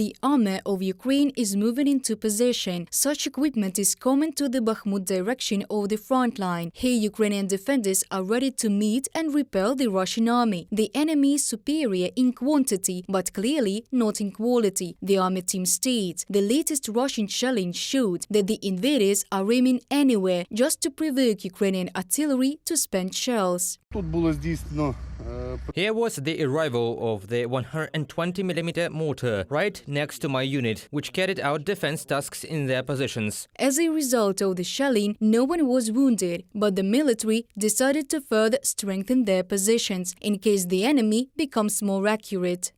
The army of Ukraine is moving into position. Such equipment is coming to the Bakhmut direction of the front line. Here, Ukrainian defenders are ready to meet and repel the Russian army. The enemy is superior in quantity, but clearly not in quality, the army team states. The latest Russian shelling showed that the invaders are aiming anywhere just to provoke Ukrainian artillery to spend shells. Here was the arrival of the 120mm mortar right next to my unit, which carried out defense tasks in their positions. As a result of the shelling, no one was wounded, but the military decided to further strengthen their positions in case the enemy becomes more accurate.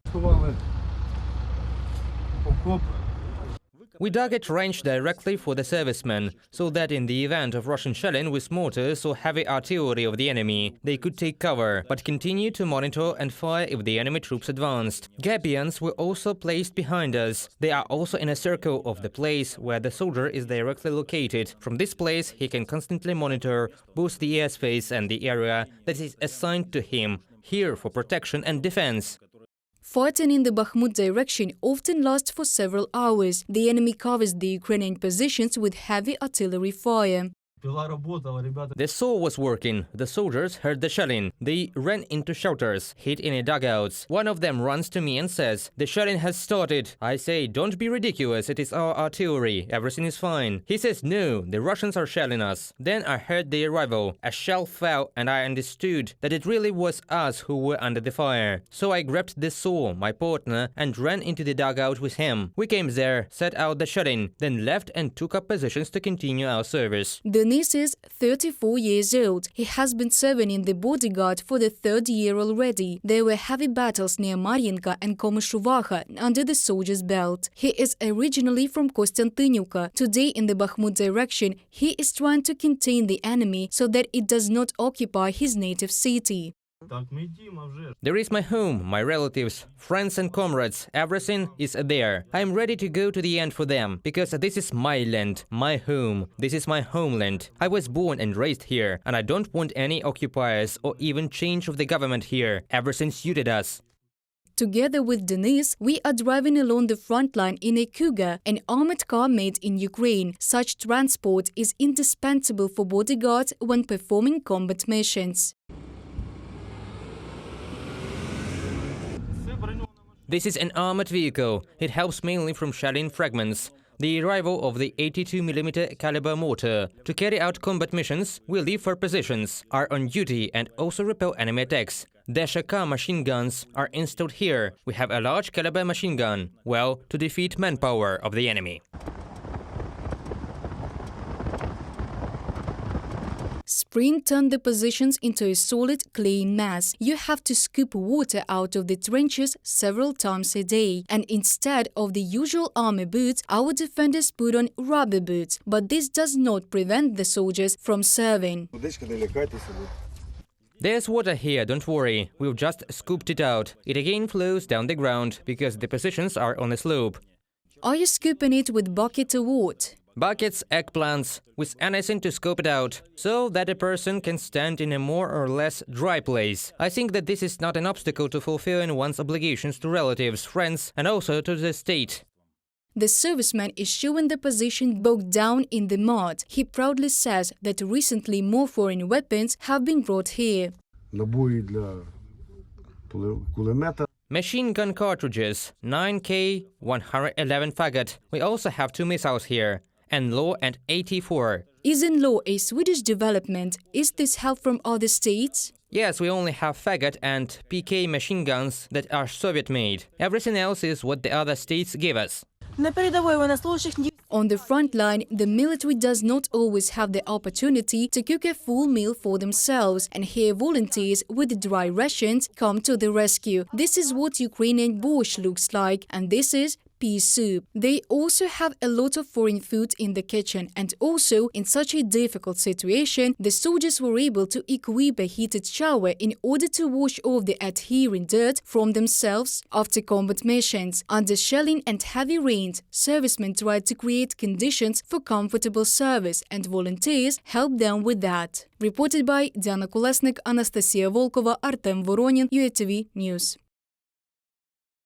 We dug a trench directly for the servicemen, so that in the event of Russian shelling with mortars or heavy artillery of the enemy, they could take cover, but continue to monitor and fire if the enemy troops advanced. Gabions were also placed behind us. They are also in a circle of the place where the soldier is directly located. From this place, he can constantly monitor both the airspace and the area that is assigned to him, here for protection and defense. Fighting in the Bakhmut direction often lasts for several hours. The enemy covers the Ukrainian positions with heavy artillery fire. The saw was working. The soldiers heard the shelling. They ran into shelters, hid in a dugouts. One of them runs to me and says, "The shelling has started." I say, "Don't be ridiculous, it is our artillery, everything is fine." He says, "No, the Russians are shelling us." Then I heard the arrival. A shell fell and I understood that it really was us who were under the fire. So I grabbed the saw, my partner, and ran into the dugout with him. We came there, set out the shelling, then left and took up positions to continue our service. Denis is 34 years old. He has been serving in the bodyguard for the third year already. There were heavy battles near Mar'inka and Komyshuvacha under the soldier's belt. He is originally from Kostiantynivka. Today in the Bakhmut direction, he is trying to contain the enemy so that it does not occupy his native city. There is my home, my relatives, friends and comrades, everything is there. I am ready to go to the end for them, because this is my land, my home, this is my homeland. I was born and raised here, and I don't want any occupiers or even change of the government here. Everything suited us. Together with Denis, we are driving along the front line in a Kuga, an armored car made in Ukraine. Such transport is indispensable for bodyguards when performing combat missions. This is an armored vehicle. It helps mainly from shelling fragments. The arrival of the 82mm caliber mortar. To carry out combat missions, we leave our positions, are on duty and also repel enemy attacks. Deshaka machine guns are installed here. We have a large caliber machine gun, well, to defeat manpower of the enemy. Spring turned the positions into a solid clay mass. You have to scoop water out of the trenches several times a day. And instead of the usual army boots, our defenders put on rubber boots. But this does not prevent the soldiers from serving. There's water here, don't worry. We've just scooped it out. It again flows down the ground, because the positions are on a slope. Are you scooping it with bucket or what? Buckets, eggplants, with anything to scoop it out, so that a person can stand in a more or less dry place. I think that this is not an obstacle to fulfilling one's obligations to relatives, friends, and also to the state. The serviceman is showing the position bogged down in the mud. He proudly says that recently more foreign weapons have been brought here. Machine gun cartridges, 9K, 111 faggot. We also have 2 missiles here. NLAW and 84. Is NLAW a Swedish development? Is this help from other states? Yes, we only have faggot and PK machine guns that are Soviet-made. Everything else is what the other states give us. On the front line, the military does not always have the opportunity to cook a full meal for themselves, and here volunteers with dry rations come to the rescue. This is what Ukrainian borscht looks like, and this is pea soup. They also have a lot of foreign food in the kitchen, and also, in such a difficult situation, the soldiers were able to equip a heated shower in order to wash off the adhering dirt from themselves after combat missions. Under shelling and heavy rains, servicemen tried to create conditions for comfortable service, and volunteers helped them with that. Reported by Diana Kolesnik, Anastasia Volkova, Artem Voronin, UATV News.